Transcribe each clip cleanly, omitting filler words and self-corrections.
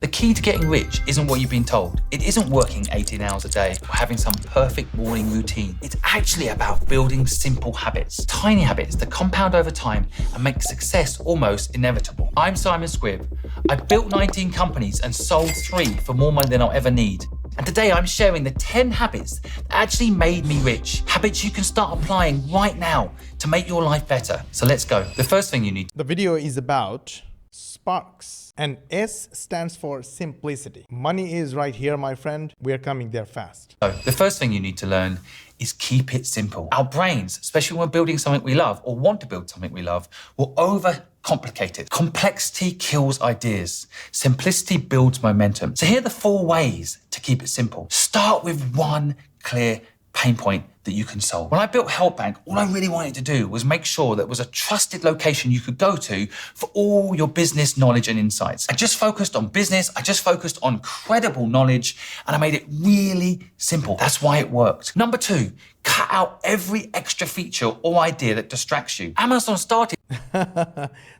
The key to getting rich isn't what you've been told. It isn't working 18 hours a day or having some perfect morning routine. It's actually about building simple habits, tiny habits that compound over time and make success almost inevitable. I'm Simon Squibb. I built 19 companies and sold 3 for more money than I'll ever need. And today I'm sharing the 10 habits that actually made me rich. Habits you can start applying right now to make your life better. So let's go. The first thing you need. The video is about Sparks, and S stands for simplicity. Money is right here, my friend. We are coming there fast. So the first thing you need to learn is keep it simple. Our brains, especially when we're building something we love or want to build something we love, will overcomplicate it. Complexity kills ideas. Simplicity builds momentum. So here are the 4 ways to keep it simple. Start with one clear pain point that you can solve. When I built HelpBank, all I really wanted to do was make sure that it was a trusted location you could go to for all your business knowledge and insights. I just focused on business, I just focused on credible knowledge, and I made it really simple. That's why it worked. Number 2, cut out every extra feature or idea that distracts you. Amazon started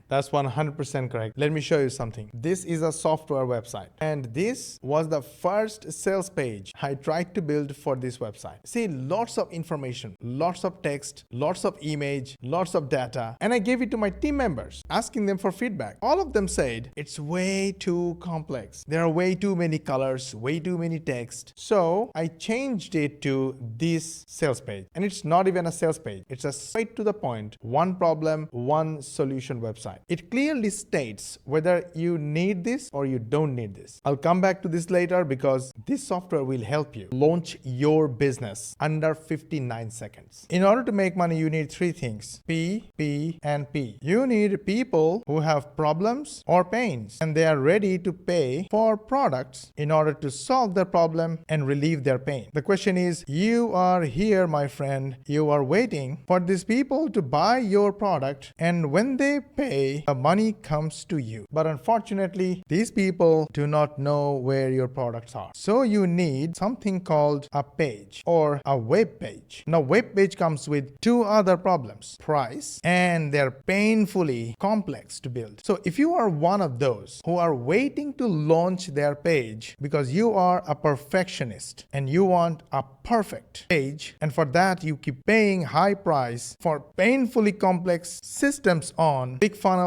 That's 100% correct. Let me show you something. This is a software website, and this was the first sales page I tried to build for this website. See, lots of information, lots of text, lots of image, lots of data, and I gave it to my team members, asking them for feedback. All of them said, it's way too complex. There are way too many colors, way too many text. So I changed it to this sales page, and it's not even a sales page. It's a straight to the point, one problem, one solution website. It clearly states whether you need this or you don't need this. I'll come back to this later because this software will help you launch your business under 59 seconds. In order to make money, you need 3 things: P, P, and P. You need people who have problems or pains, and they are ready to pay for products in order to solve their problem and relieve their pain. The question is, you are here, my friend. You are waiting for these people to buy your product, and when they pay, the money comes to you. But unfortunately, these people do not know where your products are. So you need something called a page or a web page. Now, web page comes with 2 other problems: price, and they're painfully complex to build. So if you are one of those who are waiting to launch their page because you are a perfectionist and you want a perfect page, and for that you keep paying high price for painfully complex systems on ClickFunnels,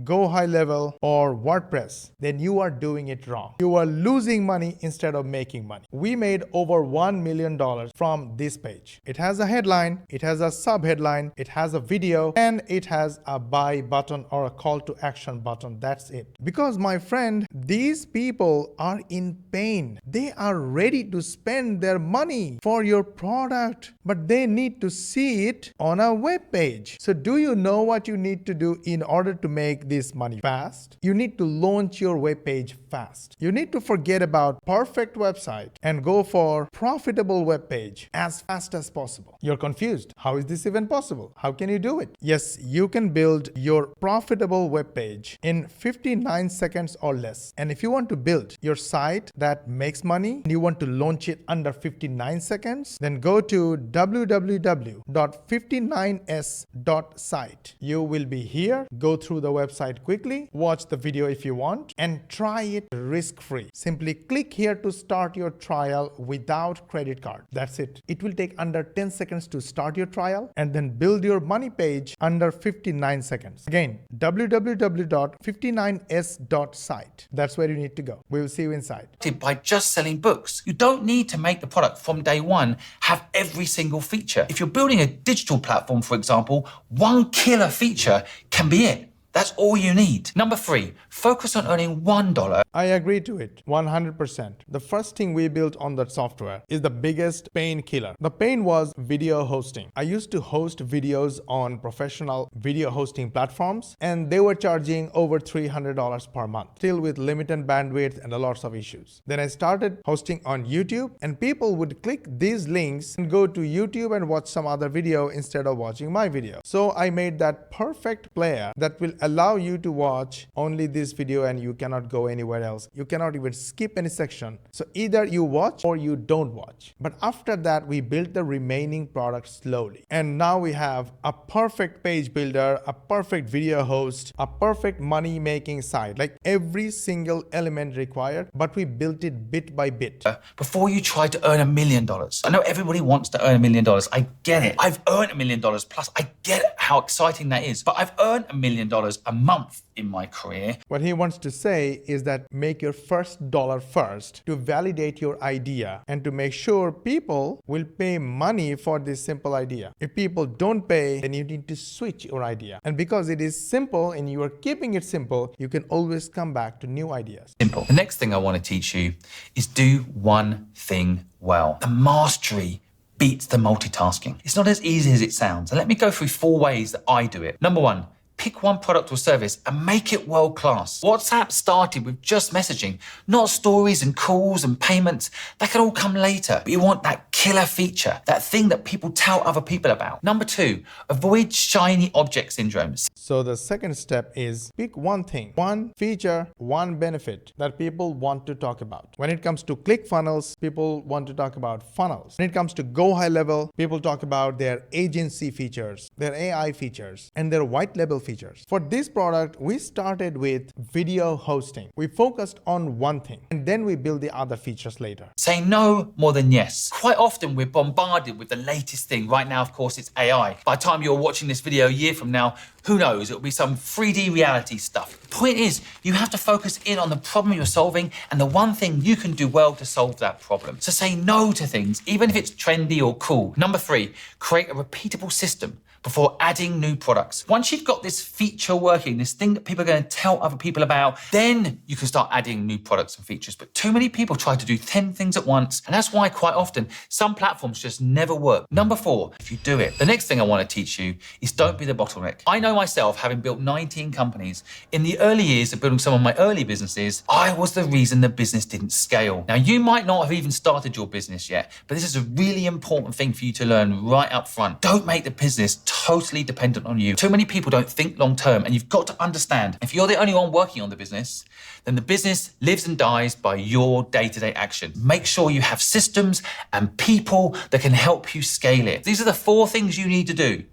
Go High Level, or WordPress, then you are doing it wrong. You are losing money instead of making money. We made over $1 million from this page. It has a headline, it has a sub-headline, it has a video, and it has a buy button or a call to action button. That's it. Because, my friend, these people are in pain. They are ready to spend their money for your product, but they need to see it on a web page. So do you know what you need to do in order to make this money fast? You need to launch your web page fast. You need to forget about perfect website and go for profitable web page as fast as possible. You're confused. How is this even possible? How can you do it? Yes, you can build your profitable web page in 59 seconds or less. And if you want to build your site that makes money and you want to launch it under 59 seconds, then go to www.59s.site. You will be here. Go through the website quickly, watch the video if you want, and try it risk-free. Simply click here to start your trial without credit card. That's it. It will take under 10 seconds to start your trial, and then build your money page under 59 seconds. Again, www.59s.site. That's where you need to go. We will see you inside. by just selling books. You don't need to make the product from day one have every single feature. If you're building a digital platform, for example, one killer feature can be it. That's all you need. Number 3, focus on earning $1. I agree to it 100%. The first thing we built on that software is the biggest pain killer. The pain was video hosting. I used to host videos on professional video hosting platforms, and they were charging over $300 per month, still with limited bandwidth and lots of issues. Then I started hosting on YouTube, and people would click these links and go to YouTube and watch some other video instead of watching my video. So I made that perfect player that will allow you to watch only this video and you cannot go anywhere else. You cannot even skip any section. So either you watch or you don't watch. But after that, we built the remaining product slowly. And now we have a perfect page builder, a perfect video host, a perfect money making site, like every single element required, but we built it bit by bit. Before you try to earn $1 million, I know everybody wants to earn $1 million. I get it. I've earned $1 million plus. I get how exciting that is. But I've earned $1 million a month in my career. What he wants to say is that make your first dollar first to validate your idea and to make sure people will pay money for this simple idea. If people don't pay, then you need to switch your idea. And because it is simple and you are keeping it simple, you can always come back to new ideas. Simple. The next thing I want to teach you is do one thing well. The mastery beats the multitasking. It's not as easy as it sounds. And let me go through 4 ways that I do it. Number 1, pick one product or service and make it world class. WhatsApp started with just messaging, not stories and calls and payments. That can all come later. But you want that killer feature, that thing that people tell other people about. Number 2, avoid shiny object syndromes. So the second step is pick one thing, one feature, one benefit that people want to talk about. When it comes to ClickFunnels, people want to talk about funnels. When it comes to go high level, people talk about their agency features, their AI features, and their white label features. For this product, we started with video hosting. We focused on one thing, and then we build the other features later. Say no more than yes. Quite often we're bombarded with the latest thing. Right now, of course, it's AI. By the time you're watching this video a year from now, who knows? It'll be some 3D reality stuff. The point is, you have to focus in on the problem you're solving and the one thing you can do well to solve that problem. So say no to things, even if it's trendy or cool. Number 3, create a repeatable system before adding new products. Once you've got this feature working, this thing that people are going to tell other people about, then you can start adding new products and features. But too many people try to do 10 things at once, and that's why quite often some platforms just never work. Number 4, if you do it. The next thing I want to teach you is don't be the bottleneck. I know myself, having built 19 companies, in the early years of building some of my early businesses, I was the reason the business didn't scale. Now, you might not have even started your business yet, but this is a really important thing for you to learn right up front. Don't make the business totally dependent on you. Too many people don't think long term, and you've got to understand, if you're the only one working on the business, then the business lives and dies by your day-to-day action. Make sure you have systems and people that can help you scale it. These are the 4 things you need to do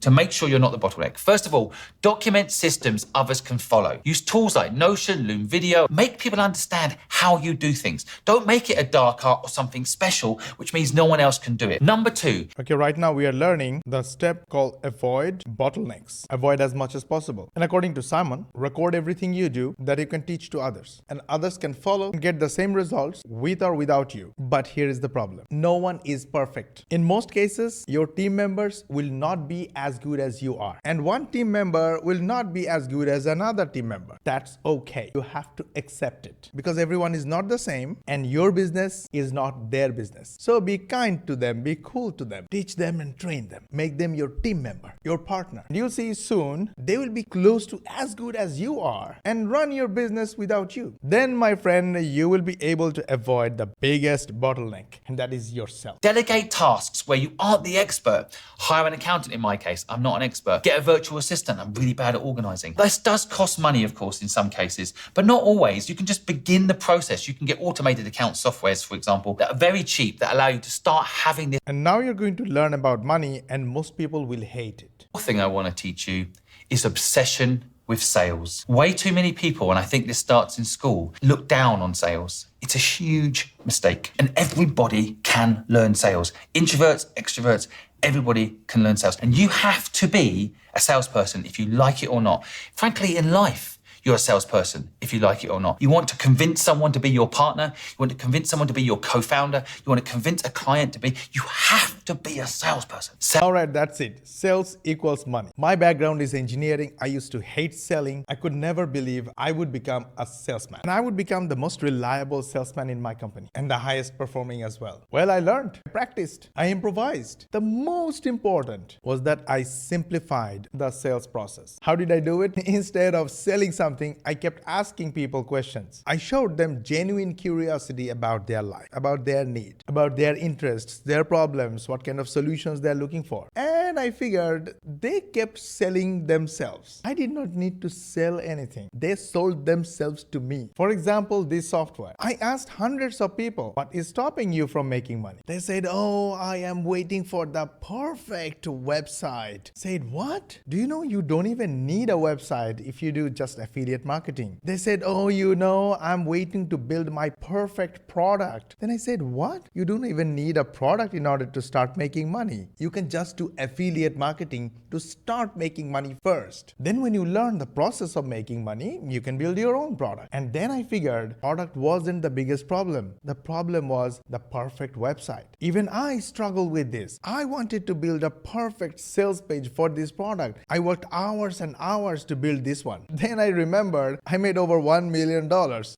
to make sure you're not the bottleneck. First of all, document systems others can follow. Use tools like Notion, Loom Video. Make people understand how you do things. Don't make it a dark art or something special, which means no one else can do it. Number 2. Okay, right now we are learning the step called avoid bottlenecks. Avoid as much as possible. And according to Simon, record everything you do that you can teach to others. And others can follow and get the same results with or without you. But here is the problem. No one is perfect. In most cases, your team members will not be as good as you are. And one team member will not be as good as another team member. That's okay. You have to accept it because everyone is not the same and your business is not their business. So be kind to them, be cool to them, teach them and train them. Make them your team member, your partner. And you'll see soon they will be close to as good as you are and run your business without you. Then, my friend, you will be able to avoid the biggest bottleneck, and that is yourself. Delegate tasks where you aren't the expert. Hire an accountant in my case. I'm not an expert. Get a virtual assistant. I'm really bad at organizing. This does cost money, of course, in some cases, but not always. You can just begin the process. You can get automated account softwares, for example, that are very cheap, that allow you to start having this. And now you're going to learn about money, and most people will hate it. The thing I want to teach you is obsession with sales. Way too many people, and I think this starts in school, look down on sales. It's a huge mistake. And everybody can learn sales. Introverts, extroverts, everybody can learn sales. And you have to be a salesperson if you like it or not. Frankly, in life, you're a salesperson if you like it or not. You want to convince someone to be your partner. You want to convince someone to be your co-founder. You want to convince a client to be. You have to be a salesperson. All right, that's it. Sales equals money. My background is engineering. I used to hate selling. I could never believe I would become a salesman. And I would become the most reliable salesman in my company and the highest performing as well. Well, I learned, I practiced, I improvised. The most important was that I simplified the sales process. How did I do it? Instead of selling something something? I kept asking people questions. I showed them genuine curiosity about their life, about their need, about their interests, their problems, what kind of solutions they're looking for. And I figured they kept selling themselves. I did not need to sell anything. They sold themselves to me. For example, this software. I asked hundreds of people, what is stopping you from making money? They said, oh, I am waiting for the perfect website. Said, what? Do you know you don't even need a website if you do just affiliate marketing? They said, oh, I'm waiting to build my perfect product. Then I said, what? You don't even need a product in order to start making money. You can just do affiliate marketing to start making money first. Then when you learn the process of making money, you can build your own product. And then I figured product wasn't the biggest problem. The problem was the perfect website. Even I struggled with this. I wanted to build a perfect sales page for this product. I worked hours and hours to build this one. Then I remembered I made over $1 million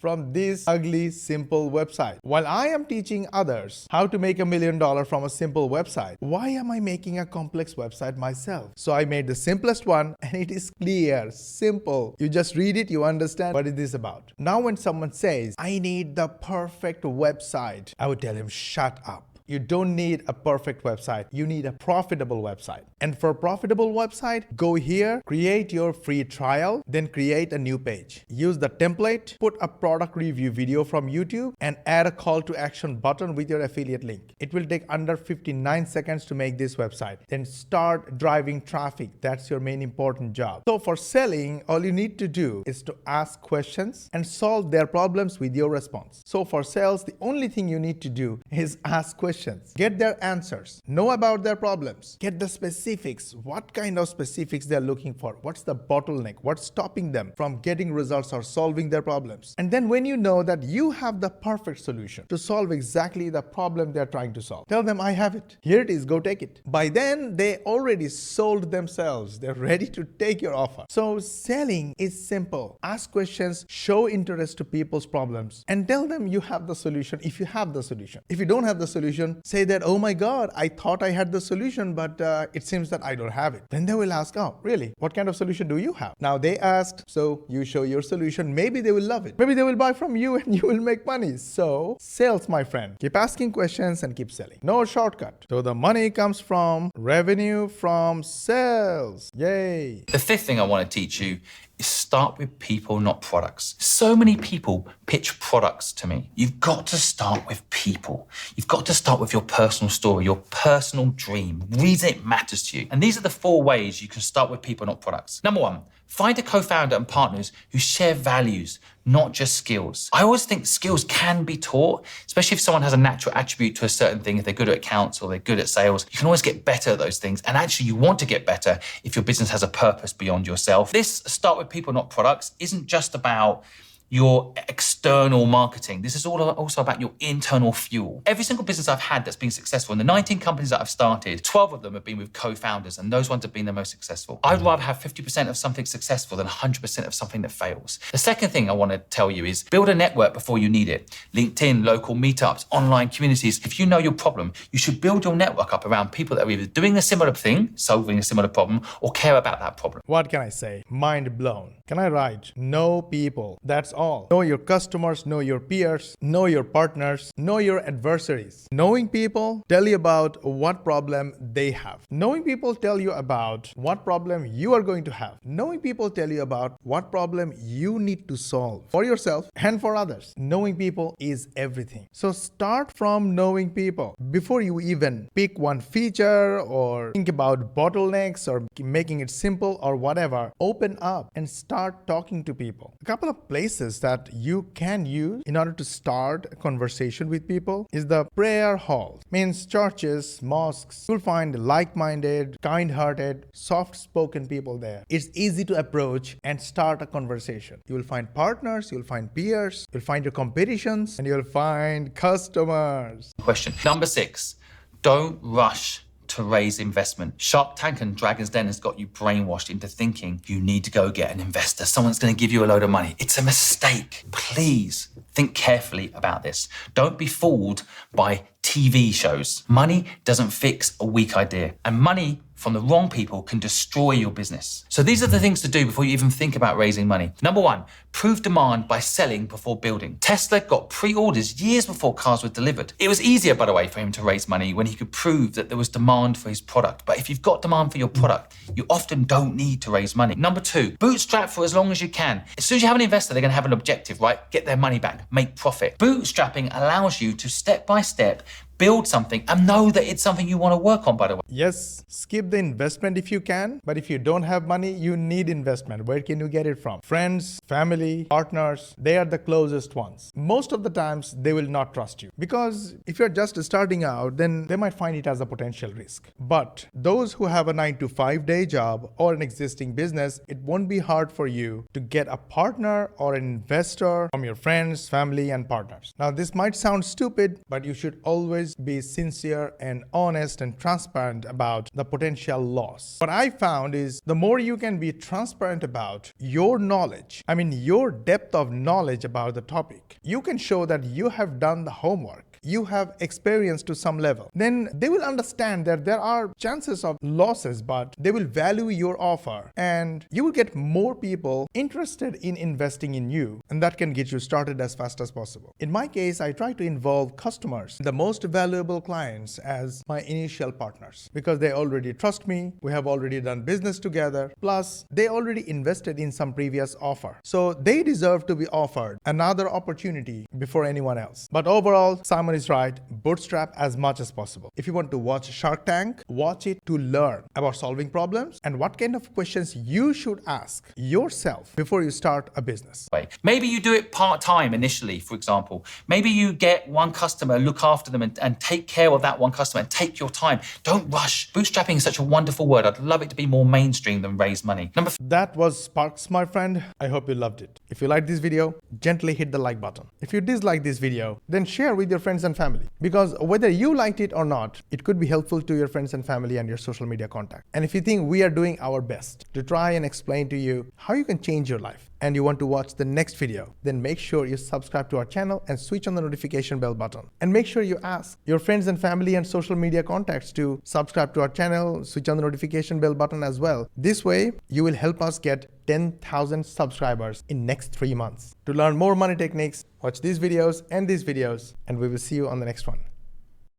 from this ugly, simple website. While I am teaching others how to make $1 million from a simple website, why am I making a complex website myself? So I made the simplest one, and it is clear, simple. You just read it, you understand what it is about. Now when someone says, I need the perfect website, I would tell him, shut up. You don't need a perfect website. You need a profitable website. And for a profitable website, go here, create your free trial, then create a new page. Use the template, put a product review video from YouTube, and add a call to action button with your affiliate link. It will take under 59 seconds to make this website. Then start driving traffic. That's your main important job. So for selling, all you need to do is to ask questions and solve their problems with your response. So for sales, the only thing you need to do is ask questions. Get their answers, know about their problems, get the specifics, what kind of specifics they're looking for, what's the bottleneck, what's stopping them from getting results or solving their problems. And then when you know that you have the perfect solution to solve exactly the problem they're trying to solve, tell them, I have it. Here it is, go take it. By then, they already sold themselves. They're ready to take your offer. So selling is simple. Ask questions, show interest to people's problems, and tell them you have the solution if you have the solution. If you don't have the solution, say that, oh my God, I thought I had the solution, but it seems that I don't have it. Then they will ask, oh, really? What kind of solution do you have? Now they asked, so you show your solution. Maybe they will love it. Maybe they will buy from you and you will make money. So sales, my friend. Keep asking questions and keep selling. No shortcut. So the money comes from revenue from sales. Yay. The fifth thing I want to teach you is start with people, not products. So many people pitch products to me. You've got to start with people. You've got to start with your personal story, your personal dream, reason it matters to you. And these are the 4 ways you can start with people, not products. Number 1, find a co-founder and partners who share values, not just skills. I always think skills can be taught, especially if someone has a natural attribute to a certain thing. If they're good at accounts or they're good at sales, you can always get better at those things. And actually you want to get better if your business has a purpose beyond yourself. This start with people, not products isn't just about your external marketing. This is also about your internal fuel. Every single business I've had that's been successful, in the 19 companies that I've started, 12 of them have been with co-founders, and those ones have been the most successful. I'd rather have 50% of something successful than 100% of something that fails. The second thing I want to tell you is build a network before you need it. LinkedIn, local meetups, online communities. If you know your problem, you should build your network up around people that are either doing a similar thing, solving a similar problem, or care about that problem. What can I say? Mind blown. Can I write? Know people. That's all. Know your customers, know your peers, know your partners, know your adversaries. Knowing people tell you about what problem they have. Knowing people tell you about what problem you are going to have. Knowing people tell you about what problem you need to solve for yourself and for others. Knowing people is everything. So start from knowing people before you even pick one feature or think about bottlenecks or making it simple or whatever. Open up and start talking to people. A couple of places that you can use in order to start a conversation with people is the prayer hall. Means churches, mosques. You'll find like-minded, kind-hearted, soft-spoken people there. It's easy to approach and start a conversation. You will find partners, you'll find peers, you'll find your competitions, and you'll find customers. Question. Number 6, don't rush to raise investment. Shark Tank and Dragon's Den has got you brainwashed into thinking you need to go get an investor. Someone's going to give you a load of money. It's a mistake. Please think carefully about this. Don't be fooled by TV shows. Money doesn't fix a weak idea. And money from the wrong people can destroy your business. So these are the things to do before you even think about raising money. Number one, prove demand by selling before building. Tesla got pre-orders years before cars were delivered. It was easier, by the way, for him to raise money when he could prove that there was demand for his product. But if you've got demand for your product, you often don't need to raise money. Number two, bootstrap for as long as you can. As soon as you have an investor, they're going to have an objective, right? Get their money back, make profit. Bootstrapping allows you to step by step build something and know that it's something you want to work on, by the way. Yes, skip the investment if you can, but if you don't have money, you need investment. Where can you get it from? Friends, family, partners, they are the closest ones. Most of the times, they will not trust you because if you're just starting out, then they might find it as a potential risk. But those who have a 9-to-5 day job or an existing business, it won't be hard for you to get a partner or an investor from your friends, family, and partners. Now, this might sound stupid, but you should always be sincere and honest and transparent about the potential loss. What I found is the more you can be transparent about your knowledge, your depth of knowledge about the topic, you can show that you have done the homework. You have experience to some level, then they will understand that there are chances of losses, but they will value your offer and you will get more people interested in investing in you, and that can get you started as fast as possible. In my case, I try to involve customers, the most valuable clients, as my initial partners because they already trust me, we have already done business together, plus they already invested in some previous offer. So they deserve to be offered another opportunity before anyone else. But overall, Simon is right, bootstrap as much as possible. If you want to watch Shark Tank, watch it to learn about solving problems and what kind of questions you should ask yourself before you start a business. Maybe you do it part-time initially, for example. Maybe you get one customer, look after them and take care of that one customer and take your time. Don't rush. Bootstrapping is such a wonderful word. I'd love it to be more mainstream than raise money. That was Sparks, my friend. I hope you loved it. If you liked this video, gently hit the like button. If you dislike this video, then share with your friends and family, because whether you liked it or not, it could be helpful to your friends and family and your social media contact. And if you think we are doing our best to try and explain to you how you can change your life and you want to watch the next video, then make sure you subscribe to our channel and switch on the notification bell button. And make sure you ask your friends and family and social media contacts to subscribe to our channel, switch on the notification bell button as well. This way, you will help us get 10,000 subscribers in next 3 months. To learn more money techniques, watch these videos, and we will see you on the next one.